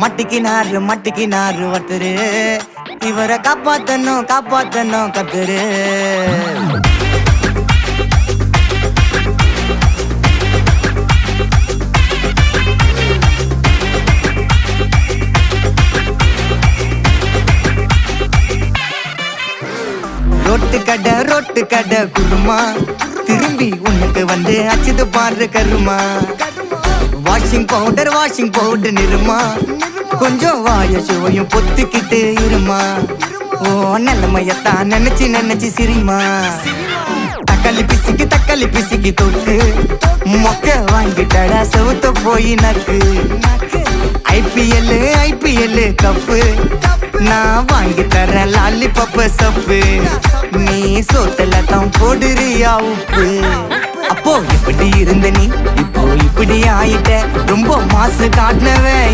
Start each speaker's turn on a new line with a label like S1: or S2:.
S1: மட்டிக்கினாரு ஒருத்தரு, இவரை காப்பாத்தணும் கத்துரு. ரோட்டு கடை குருமா, திரும்பி உனக்கு வந்து அச்சுது பாரு கருமா. வாஷிங் பவுடர் நிறுமா, கொஞ்சம் வாய சுவையும் பொத்துக்கிட்டு இருமா. ஓ நிலைமையத்தான் நினைச்சு சிரிமா. தக்காளி பிசிக்கி தொட்டு மொக்க வாங்கிட்டடா செவுத்த போய் நக்கு. ஐபிஎல் கப்பு நான் வாங்கி தரேன் லாலிபப்பு சப்பு. நீ சோத்தல தான் போடுறியா உப்பு. அப்போ இப்படி இருந்த நீ இப்போ இப்படி ஆயிட்ட, ரொம்ப மாசு காட்டினவ